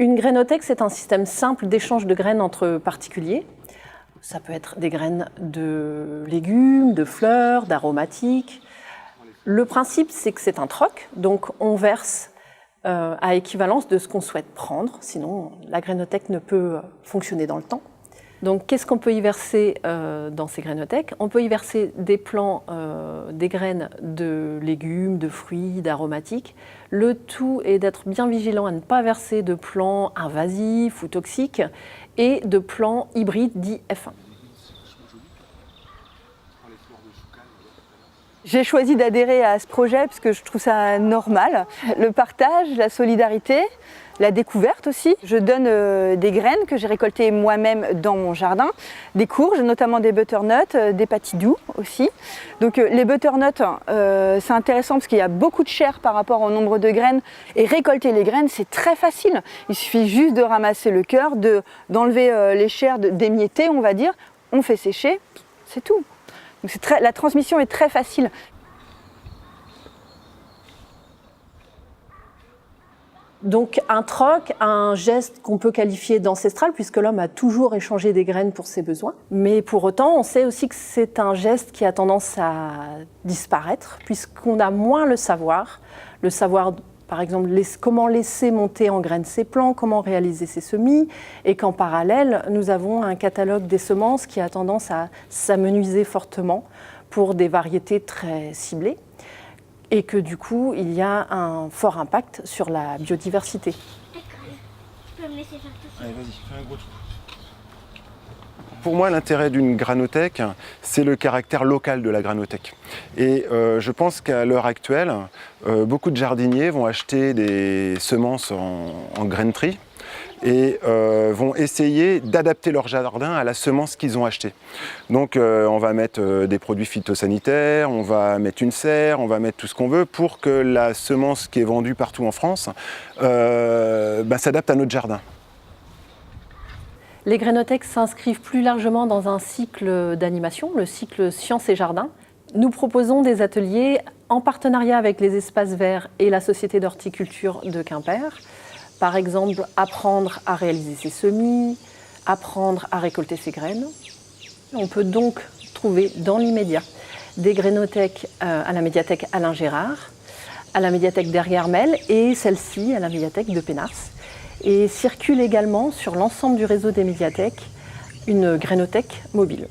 Une grainothèque, c'est un système simple d'échange de graines entre particuliers. Ça peut être des graines de légumes, de fleurs, d'aromatiques. Le principe, c'est que c'est un troc, donc on verse à équivalence de ce qu'on souhaite prendre, sinon la grainothèque ne peut fonctionner dans le temps. Donc qu'est-ce qu'on peut y verser dans ces grainothèques? On peut y verser des plants, des graines de légumes, de fruits, d'aromatiques. Le tout est d'être bien vigilant à ne pas verser de plants invasifs ou toxiques et de plants hybrides dits F1. J'ai choisi d'adhérer à ce projet parce que je trouve ça normal. Le partage, la solidarité, la découverte aussi. Je donne des graines que j'ai récoltées moi-même dans mon jardin, des courges, notamment des butternuts, des patidous aussi. Donc les butternuts, c'est intéressant parce qu'il y a beaucoup de chair par rapport au nombre de graines. Et récolter les graines, c'est très facile. Il suffit juste de ramasser le cœur, d'enlever les chairs, d'émietter, on va dire. On fait sécher, c'est tout. Donc la transmission est très facile. Donc un troc, un geste qu'on peut qualifier d'ancestral, puisque l'homme a toujours échangé des graines pour ses besoins. Mais pour autant, on sait aussi que c'est un geste qui a tendance à disparaître, puisqu'on a moins le savoir par exemple, comment laisser monter en graines ces plants, comment réaliser ces semis, et qu'en parallèle, nous avons un catalogue des semences qui a tendance à s'amenuiser fortement pour des variétés très ciblées, et que du coup, il y a un fort impact sur la biodiversité. D'accord, tu peux me laisser faire tout ça. Allez, vas-y, fais un gros trou. Pour moi, l'intérêt d'une granothèque, c'est le caractère local de la granothèque. Et je pense qu'à l'heure actuelle, beaucoup de jardiniers vont acheter des semences en grainerie et vont essayer d'adapter leur jardin à la semence qu'ils ont achetée. Donc on va mettre des produits phytosanitaires, on va mettre une serre, on va mettre tout ce qu'on veut pour que la semence qui est vendue partout en France s'adapte à notre jardin. Les grainothèques s'inscrivent plus largement dans un cycle d'animation, le cycle Sciences et Jardins. Nous proposons des ateliers en partenariat avec les espaces verts et la Société d'horticulture de Quimper. Par exemple, apprendre à réaliser ses semis, apprendre à récolter ses graines. On peut donc trouver dans l'immédiat des grainothèques à la médiathèque Alain Gérard, à la médiathèque d'Erguermel et celle-ci à la médiathèque de Pénars. Et circule également sur l'ensemble du réseau des médiathèques une grainothèque mobile.